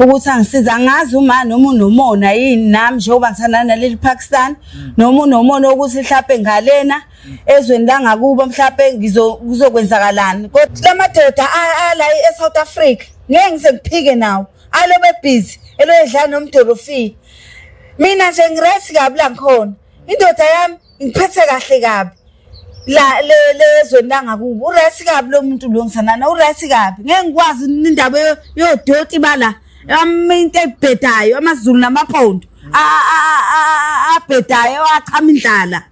ukuthi angisiza ngazi uma noma unomona yini nami njengoba ngithandana naleli Pakistan noma unomona ukuthi mhlawumbe ngalena ezweni la ngakubo mhlawumbe kuzokwenzakalani kodwa lamadoda ala eSouth Africa ngeke ngisekuphike nawo alobe busy elodla nomdolofi mina nje ngiresi kabi la ngikhona indoda yami ngiphethe kahle kabi la lezweni la ngakubo uresi kabi lo muntu lo ngisanana uresi kabi ngeke ngikwazi indaba yodoti bala into ebhedayo amaZulu namaphondo abhedayo achama indlala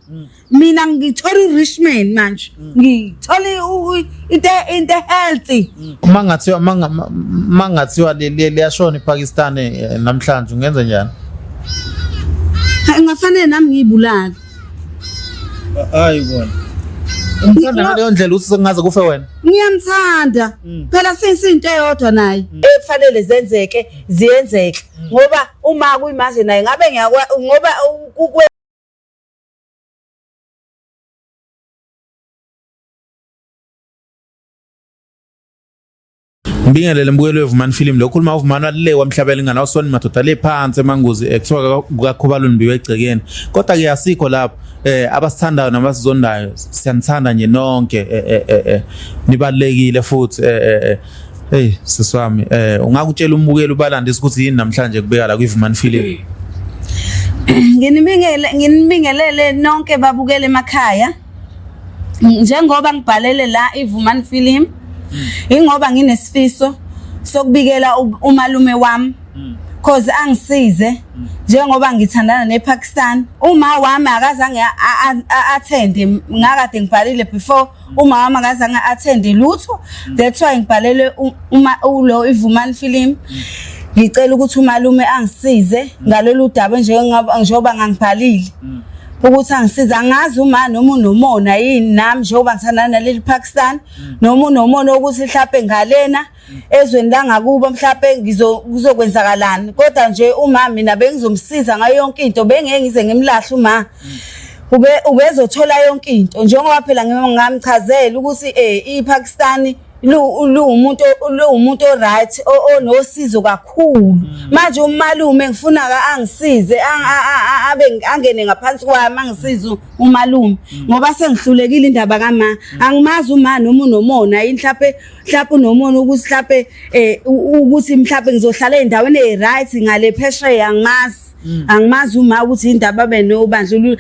mina ngithola uRichman manje ngithola into healthy mangathiwa liyashona iPakistan namhlanje ungenza njani ngafanele nami ngiyibulala hayi bona umthanda ngaleyo ndlela uthi sengaze kufe wena ngiyamthanda phela siyinto eyodwa naye ekufanele zenzeke ziyenzeke ngoba uma kuyimanje naye ngabe ngoba Ngibingelele mbukelo weVumani Film lo khuluma uVumani walile wamhlabela ingane awusoni madoda le phansi emanguzi ekuthiwa kaKhubalo Mbiwe egcekeni kodwa ke yasikho lapho abasithandayo nabasizondayo siyanithanda nje nonke nibalekile futhi hey siswami ungakutshela umbukelo ubalandisa ukuthi yini namhlanje kubeka la kwiVumani Film nginibingelele nonke babukele emakhaya njengoba ngibhalele la iVumani Film ingoba nginesifiso sokubikela umalume wami cause angisize njengoba ngithandana nePakistan uma wami akazange attend ngakade ngibhalile before uma wami akazange attend lutho that's why ngibhalele ulo iVumani Film ngicela ukuthi umalume angisize ngalolu daba njengoba ngangibhalile ukuthi angisiza ngazi uma noma unomona yini nami njengoba ngithandana naleli Pakistan noma unomona ukuthi mhlawumbe ngalena ezweni la ngakubo mhlawumbe kuzokwenzakalani kodwa nje uma mina bengizomsiza ngayo yonke into bengeke ngize ngimlahle uma ubezothola yonke into njengoba phela ngamchazela ukuthi iPakistan umuntu right onosizo kakhulu manje umalume ngifuna angisize angene ngaphansi kwami angisize umalume ngoba sengihlulekile indaba kama angimazi uma noma unomona yini mhlawumbe unomona ukuthi mhlawumbe ukuthi mhlawumbe ngizohlala endaweni right ngale phesheya angimazi uma ukuthi indaba benobandlululo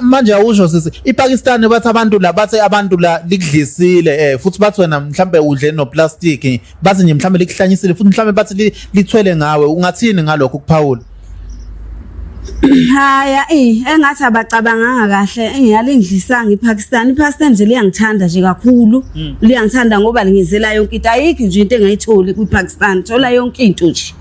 manje awusho sisi iPakistan bathi abantu la likudlisile futhi bathi wena mhlambe udle no plastic bathi nje mhlambe likuhlanyisile futhi mhlambe bathi lithwele ngawe ungathini ngalokho kuphawula haya engathi abacabanganga kahle ngiyalingidlisanga iPakistan nje liyangithanda nje kakhulu liyangithanda ngoba lingizela yonke into ayikho nje into engayitholi kwiPakistan thola yonke into nje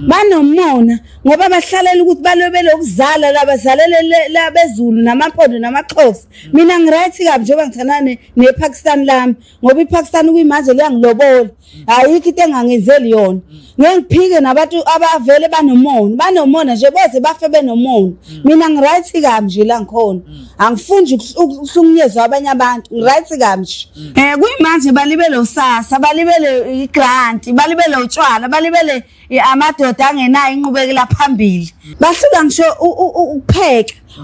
banomona ngoba bahlalela ukuthi balobele ukuzala labazalele labezulu namaphondo namaXhosa mina ngiright kabi njengoba ngithandana nePakistan lami ngoba iPakistan kuyimanje liyangilobola ayikho into engangenzeli yona ngeke ngiphike nabantu abavele banomona nje boze bafe benomona mina ngiright kabi nje la ngikhona angifundi ukuhlukunyezwa abanye abantu ngiright kabi nje kuyimanje balibele usasa balibele igrant balibele utshwala balibele amadoda angenayo inqubekela phambili basuka ngisho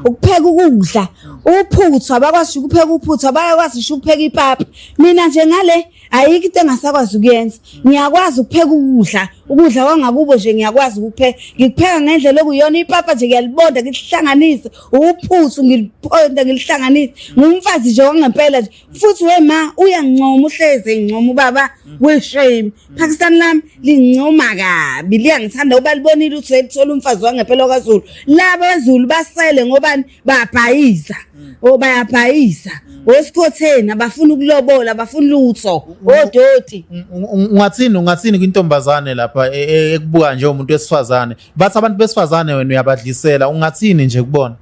ukupheka ukudla uphuthwa bakwazi ukupheka uphuthwa bayakwazi ukupheka ipapa mina nje ngale ayikho into engasakwazi ukuyenza ngiyakwazi ukupheka ukudla kwangakubo nje ngiyakwazi ukupheka ngikupheka ngendlela okuyona ipapa nje ngiyalibonda ngilihlanganise uphuthu ngiliphonda ngilihlanganise ngumfazi nje wangempela nje futhi wema uyangincoma uhleze ngincoma ubaba weshame Pakistan lami lincoma kabi liyangithanda uba libonile ukuthi ethola umfazi wangempela kwaZulu laba abaZulu basele ngobani bayabhayiza bayabhayisa wesikhotheni abafuna ukulobola abafuna lutho odoti ungathini kwintombazane lapha ekubuka nje umuntu wesifazane bathi abantu besifazane wena uyabadlisela ungathini nje kubona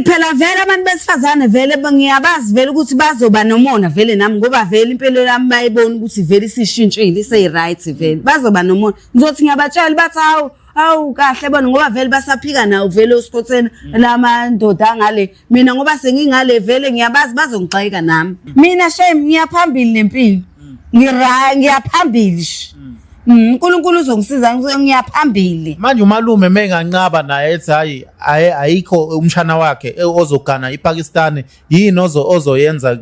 phela vele abantu besifazane vele ngiyabazi vele ukuthi bazoba nomona vele nami ngoba vele impilo yami bayibona ukuthi vele isishintshile ise right vele bazoba nomona ngizothi ngiyabatshela bathi hawu kahle bona ngoba vele basaphika nawo vele uSkhotheni lamandoda angale mina ngoba sengingale vele ngiyabazi bazongixayeka nami mina shame ngiyaphambili nempilo ngiyaphambili uNkulunkulu uzongisiza ngiyaphambili manje umalume mengancaba naye ethi hayi ayikho umshana wakhe ozogana iPakistan yini ozoyenza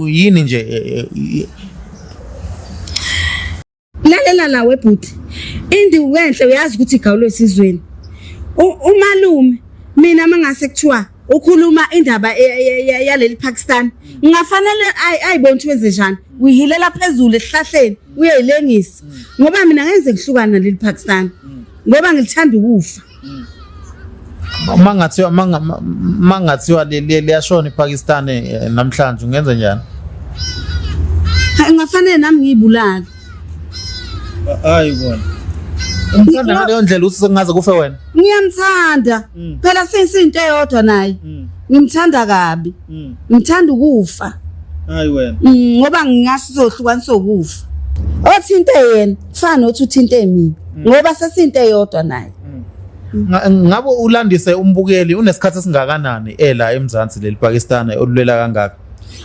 yini nje lalela la webhuti indiwe enhle uyazi ukuthi igawulo esizweni umalume mina mangase kuthiwa ukhuluma indaba yaleli Pakistan ngingafanele ayibona ukuthi wenze njani uyihilela phezulu esihlahleni uyayilengisa ngoba mina ngenze kuhlukana naleli Pakistan ngoba ngilithanda ukufa mangathiwa liyashona iPakistan namhlanje ungenza njani ngingafanele nami ngiyibulala hayi bona umthanda ngaleyo ndlela uthi sengaze kufe wena ngiyamthanda phela siyinto eyodwa naye ngimthanda kabi ngithanda ukufa hayi wena ngoba ngingasho sohlukanisa ukufa othinte yena kufana nothi uthinte mina ngoba sesiyinto eyodwa naye ngabe ulandise umbukeli unesikhathi esingakanani la eMzansi leli Pakistan olulela kangaka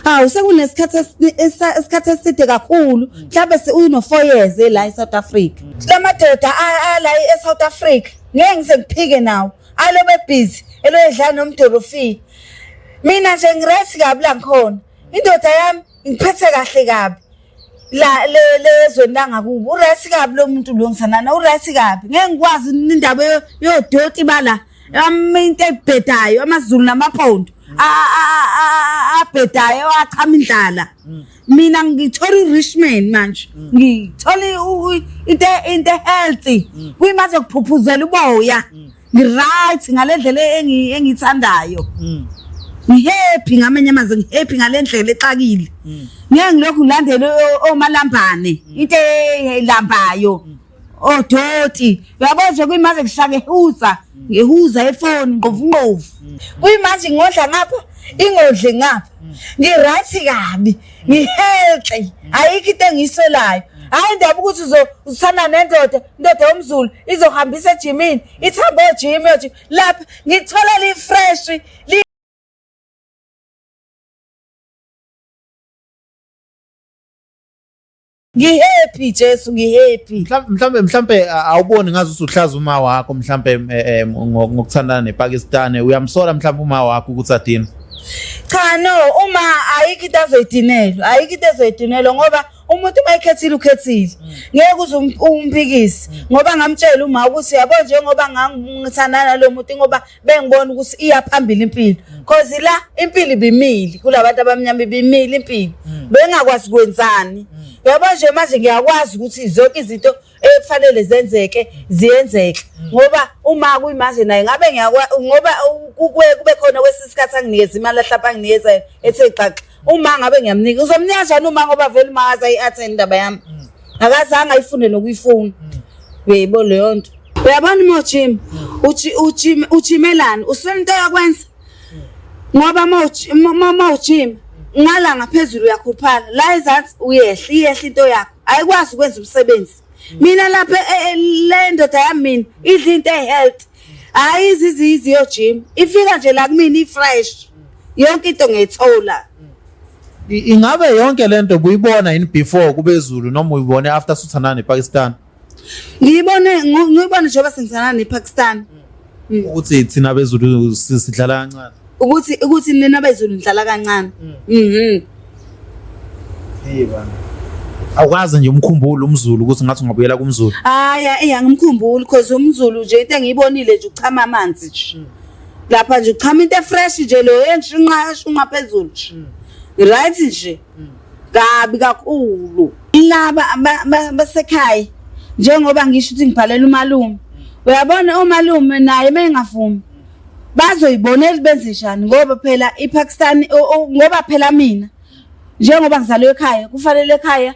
hawu sekunesikhathi eside kakhulu mhlawumbe uno 4 years la eSouth Africa lamadoda ala eSouth Africa ngeke ngisengiphike nawo alobe busy elodla nomdolofi mina nje ngiresi kabi la ngikhona indoda yami ngiphethe kahle kabi la lezweni la ngakubo uresi kabi lo muntu lo ngisanana uresi kabi ngeke ngikwazi indaba yodoti bala into ebhedayo amaZulu namaPhondo abhedayo achama indlala mina ngithola uRichman manje ngithola into healthy kuyimanje kuphuphuzela uboya ngiright ngalendlela engithandayo ngihappy ngamanye amazwi ngihappy ngalendlela exakile ngeke ngilokhu ngilandele omalambane into elambayo odoti uyabona nje kuyimanje kushaka ngehuza efoni ngovu kuyimanje ngodla ngapha ingodli ngapha ngiright kabi ngihealthy ayikho into engiyisolayo hayi ndaba ukuthi uzithanda nendoda yomZulu izohambisa ejimini ithamba ejimi lapha ngithola li fresh ngihappy Jesu ngihappy mhlambe awuboni ngazi usuhlaza uma wakho mhlambe ngokuthandana nePakistan uyamsola mhlambe uma wakho ukuthi adini cha no uma ayikho into azoyidinelwa ngoba umuntu mayikhethile ukhethile ngeke uze umphikise ngoba ngamtshela uma ukuthi yabo njengoba ngithandana lo muntu ngoba bengibona ukuthi iyaphambili impilo because la impilo ibimili kulabantu abamnyama ibimili impilo bengakwazi kwenzani yabo nje manje ngiyakwazi ukuthi zonke izinto ekufanele ziyenzeke ngoba uma kuyimanje naye ngabe ngoba kube khona kwesisikhathi anginikeza imali ahlapha anginikeza ethe xaxa uma ngabe ngiyamnika uzomnika kanjani uma ngoba vele uma akaza iattend indaba yami akazange ayifune nokuyifuna uyayibona leyo nto uyabona mochim uchimelani uswenta yakwenza ngoba mochim ngala ngaphezulu uyakhuphala la ezansi uyehla into yakho ayikwazi ukwenza umsebenzi mina lapha le ndoda yami mina idla into ehealth ayizizizi yo gym ifika nje la kumina ifresh yonke into ngiyithola ingabe yonke lento buyibona yini before kubezulu noma uyibone after suthandana nePakistan ngiyibone njengoba sengithandana nePakistan ukuthi thina bezulu sidlala kancane ukuthi nina bezulu ndlala kancane bana awukazi nje umkhumbulo umZulu ukuthi ngathi ungabuyela kumZulu haya ngimkhumbula because umZulu nje into engiyibonile nje uchama amanzi nje lapha nje uchama into fresh nje lo enshunqa phezulu nje right nje kabi kakhulu laba basekhaya njengoba ngisho ukuthi ngibhalela umalume uyabona umalume naye mengafumi bazoyibonela benze njani ngoba phela iPakistan ngoba phela mina njengoba ngizalwe ekhaya kufanele ekhaya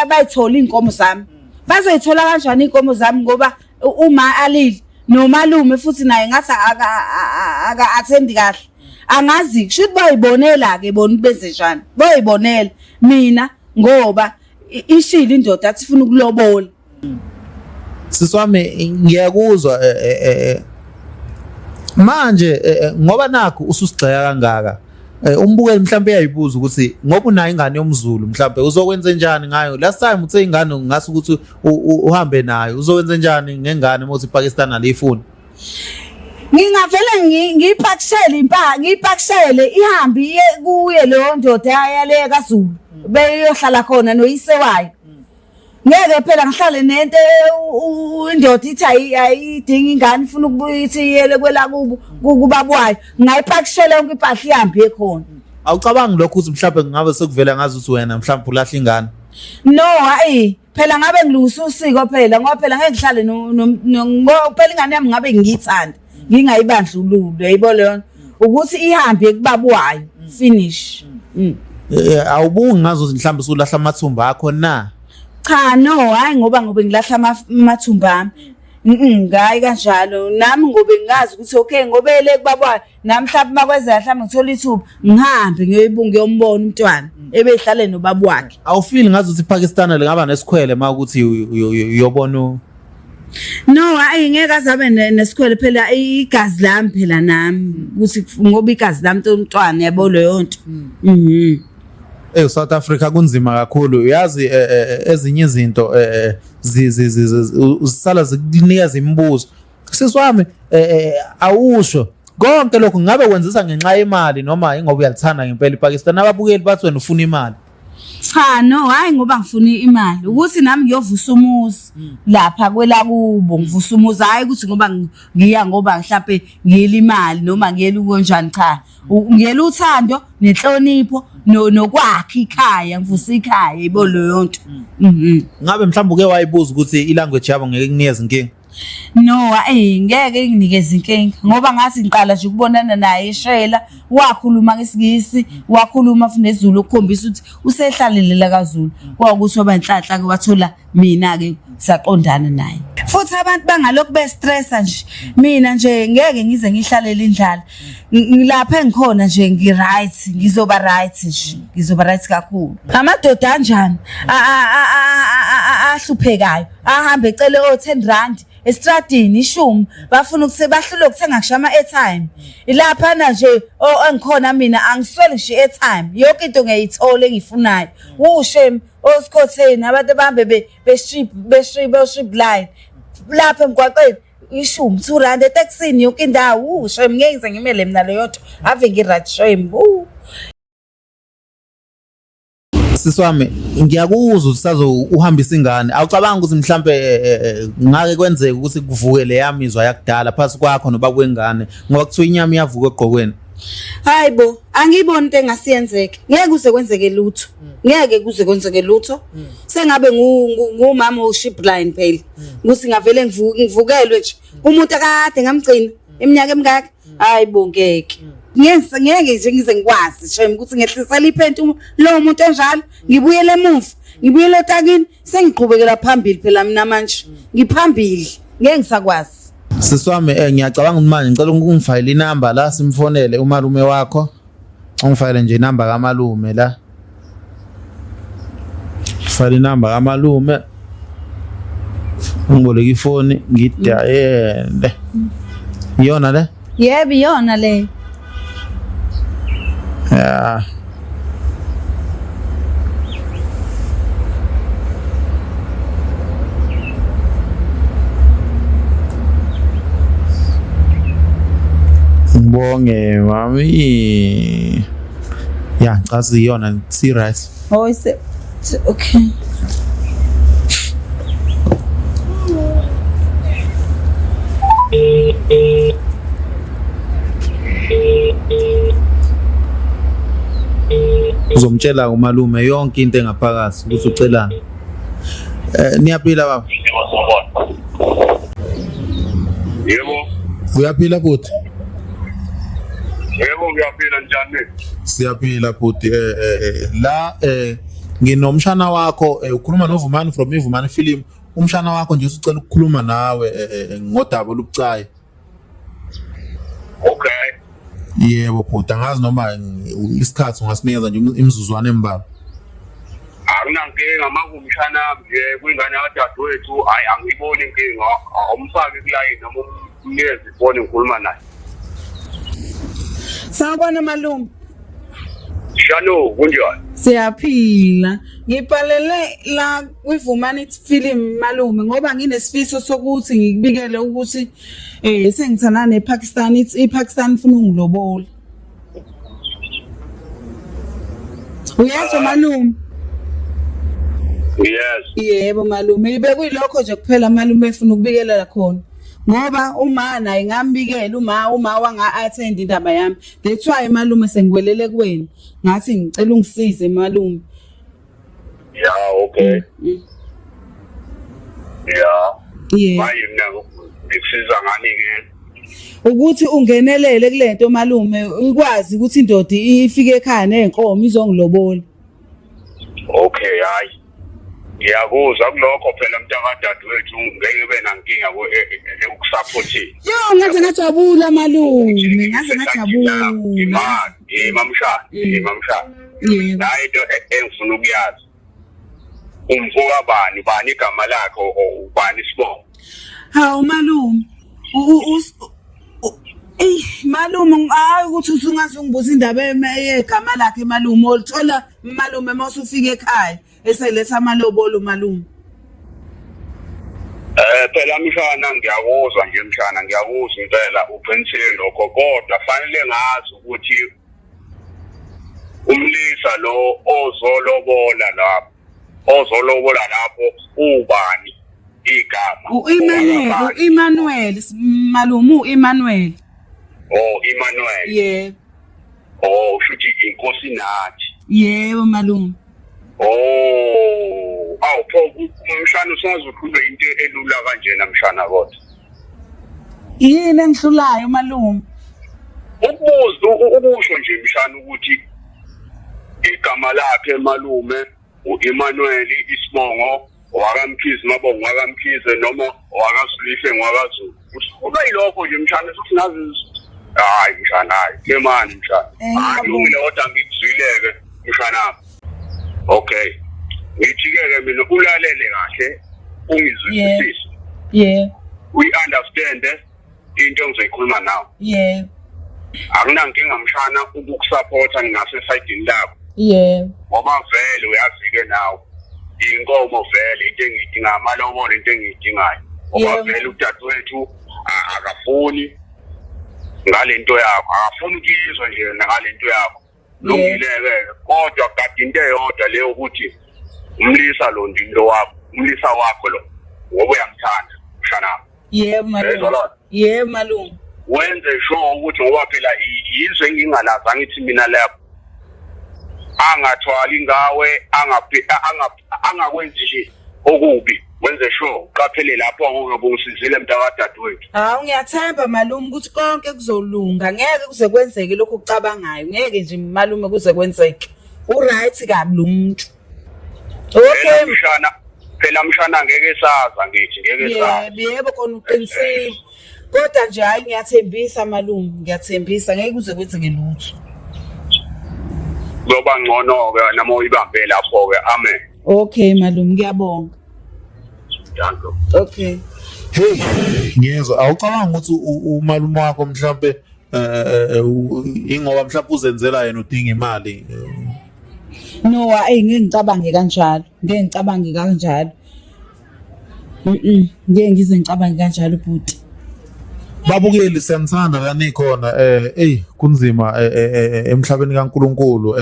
bayithola inkomo zami bazoyithola kanjani inkomo zami ngoba uma alili nomalume futhi naye ngathi aka attend kahle angazi kusho bayibonela ke bona benze njani bayibonela mina ngoba ishila indoda athi ufuna ukulobola Siswami ngiyakuzwa manje ngoba nakho ususigxeka kangaka umbukeli mhlawumbe uyayibuza ukuthi ngoba unayo ingane yomZulu mhlawumbe uzokwenza njani ngayo. Last time uthe ingane ngase ukuthi uhambe nayo, uzokwenza njani ngengane uma uthi iPakistan alifuni? Ngingavele ngiyipakishele ihambe iye kuye leyo ndoda yale kaZulu beyohlala khona noyise wayo. Ngeke phela ngihlale nento indoda ithi ayidinga ingane ifuna ukuyithi iyele kwela kubabwayo. Ngayipakishela yonke impahla ihambe ekhona. Awucabangi lokho ukuthi mhlawumbe ngabe sekuvela ngazi ukuthi wena mhlawumbe ulahla ingane? No, hayi phela ngabe ngilungisa usiko phela ngoba phela ngeke ngihlale ngoba phela ingane yami ngabe ngiyithanda ngingayibandlululi yayibo leyo ukuthi ihambe kubabwayo finish. Awubungi ngazi ukuthi mhlawumbe usulahla amathumba akho na? Cha no, hayi ngoba ngilahla amathumba ami. Ngayi kanjalo nami ngobe ngazi ukuthi okay ngoba ele kubabwayo nami mhlawumbe makwenzeka mhlawumbe ngithola ithuba ngihambe ngiyoyibunga yombona umntwana ebehlale nobaba wakhe. Awufili ngazi ukuthi iPakistan lengaba nesikhwele makuthi uyobona? No, hayi ngeke azabe nesikhwele phela igazi lami phela nami ukuthi ngoba igazi lami umntwana yabo leyo nto. South Africa kunzima kakhulu uyazi ezinye izinto usala zikunikeza imibuzo. Siswami awusho konke lokho ngabe kwenzisa ngenxa yemali noma ingoba uyalithanda ngempela iPakistan? Ababukeli bathi wena ufuna imali. Cha no, hayi ngoba ngifuna imali ukuthi nami ngiyovusa umuzi lapha kwela kubo ngivusa umuzi hayi ukuthi ngoba ngiya ngoba mhlawumbe ngiyela imali noma ngiyela ukonjani. Cha, ngiyela uthando nenhlonipho nokwakha ikhaya ngivusa ikhaya ibo leyo nto. Ngabe mhlawumbe uke wayibuza ukuthi ilanguage yabo ngeke kunikeze inkinga? No, ngeke nginikeze inkinga ngoba ngathi ngiqala nje ukubonana naye eShela wakhuluma ngeSingisi wakhuluma futhi neZulu ukukhombisa ukuthi usehlalele kaZulu kwawukuthi obanhlanhla ke wathola mina ke saqondana naye. Futhi abantu bangalokhu bestressa nje mina nje ngeke ngize ngihlalele indlala ngilapha engikhona nje ngiright ngizoba right nje ngizoba right kakhulu. Amadoda kanjani ahluphekayo ahambe ecele o10 rand estradini ishumi bafuna ukuthi bahlule ukuthenga ngisho ama-airtime ilapha na nje engikhona mina angiswele ngisho i-airtime yonke into ngiyayithola engiyifunayo. Ushem osikhotheni abantu bahambe bestrip line lapha emgwaqeni ishumi 2 rand eTaxini yonke indawo. Ushem ngeke ngize ngimele mina leyo nto ave ngiright shame. Siswami ngiyakuzwa usazo uhambisa ingane. Awucabanga ukuthi mhlambe ngake kwenzeka ukuthi kuvuke le yamizwa yakudala phasi kwakho noba kwengane ngoba kuthiwa inyama iyavuka egqokweni? Hayibo angiboni into engasiyenzeke ngeke kuze kwenzeke lutho ngeke kuze kwenzeke lutho. Sengabe ngumama oship line phela ukuthi ngavele ngivukelwe nje umuntu akade ngamgcina iminyaka emingaka. Hayibo ngeke ngeke nje ngize ngikwazi shem ukuthi ngehlisela iphenti lo muntu enjalo ngibuyele emuva ngibuyele etakini sengiqhubekela phambili phela mina manje ngiphambili ngeke ngisakwazi. Siswami ngiyacabanga manje ngicela ungifayile inamba la simfonele umalume wakho. Ungifayile nje inamba kamalume la. Fayile inamba kamalume. Ungiboleka ifoni ngidayele. Iyona le? Yebo iyona le. Yeah. Ngibonge mami. Ya, chazi iyona si right. Oh is it okay. Uzomtshela umalume yonke into engaphakathi ukuthi ucelana. Niyaphila baba? Yebo. Uyaphila bhuti? Yebo ngiyaphila njani? Siyaphila bhuti. La nginomshana wakho ukhuluma noVumani from iVumani film. Umshana wakho nje usicela ukukhuluma nawe ngodaba olubucayi. Okay. Yebo bhuti angazi noma isikhathi ungasinikeza nje imizuzwana embalwa. Akunankinga makumshana nje kwingane kadadewethu hayi angiboni inkinga awumfake kulayini noma umnikeze ifoni ngikhuluma naye. Sawubona malume. Shano kunjani? Siyaphila. Ngibhalele la kwivumani film malume ngoba nginesifiso sokuthi ngikubikele ukuthi sengithana nePakistan iPakistan ufuna ungilobola. Uyezwa malume? Yes. Yebo malume, ibe kuyilokho nje kuphela malume efuna ukubikelela khona. Ngoba uma naye ngambikela uma wanga-attend indaba yami. That's why malume sengibelele kuwena. Ngathi ngicela ungisize malume. Yeah, okay. Yeah. Yeah. Hayi mina ngikusiza ngani ke? Ukuthi ungenelele kulento malume ukwazi ukuthi indoda ifike ekhaya nenkomo izongilobola. Okay, hayi. Ngiyakuzwa kulokho phela mntakadadewethu ngeke ube nankinga ukusupporting. Yo ngaze ngajabula malume, ngaze ngajabula. Mamshana. Nayi into engifuna ukuyazi. Umvuka bani igama lakhe ubani isibongo? Hawu malume. Malume ukuthi usungaze ungibuza indaba yegama lakhe malume olithola malume mase ufika ekhaya eseletha amalobolo malume. Phela mshana ngiyakuzwa nje mshana ngiyakuzwa impela uqinisile lokho kodwa fanele ngazi ukuthi umlisa lo ozolobola lapho ubani igama Emmanuel malume Emmanuel. Oh Emmanuel. Yeah. Oh shuthi inkosi nathi. Yebo malume. Oh pho umshana usazokhuluma into elula kanjena mshana kodwa. Yini engihlulayo malume? Ukusho nje mshana ukuthi igama lakhe malume uEmmanuel isibongo wakamkhize mabongo wakamkhize noma wakazulise ngwakazulu. Kuba yilokho nje mshana sinazi hayi mshana hayi kemani mshana. Akulungile kodwa ngikuzwileke mshana. Okay. Ngithike mina ulalele kahle ungizwisise. Yeah. We understand into engizoyikhuluma nawe. Yeah. Akunankinga mshana ukukusupporta ngase side lakho. Yeah. Ngoba vele uyazike nawe. Inkomo vele into engidinga amalobolo into engidingayo. Ngoba vele udadewethu akafuni ngalento yakho. Akafuni ukizwa nje ngalento yakho. Lungileke kodwa kade into eyodwa leyo ukuthi umlisa lo ndindo wakho, umlisa wakho lo. Ngoba uyamthanda mshana. Yebo malume. Yebo malume. Wenze sure ukuthi ngoba phela yizwe engingalaza ngithi mina lapho angathwali ngawe angakwenzi nje okubi wenze sure qaphele lapho ngoba ungisizile mntakadadewethu. Hawu ngiyathemba malume ukuthi konke kuzolunga ngeke kuze kwenzeke lokho ucabangayo ngeke nje malume kuze kwenzeke uright kabi lo muntu. Okay mshana phela mshana ngeke saza ngithi ngeke saza. Yebo khona uqinisile kodwa nje hayi ngiyathembisa malume ngiyathembisa ngeke kuze kwenzeke lutho. Kuba ngcono ke noma uyibambe lapho ke amen. Okay malume ngiyabonga. Danko. Okay. Hey ngiyezwa awucabanga ukuthi umalume wakho mhlambe ingoba mhlawumbe uzenzela yena udinga imali. No ngeke ngicabange kanjalo. Ngeke ngicabange kanjalo. Ngeke ngize ngicabange kanjalo bhuti. Babukeli siyanthanda la nikhona kunzima emhlabeni kaNkuluNkulu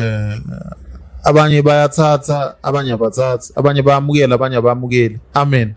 abanye bayathatha abanye abathatha abanye bayamukela abanye abamukeli amen.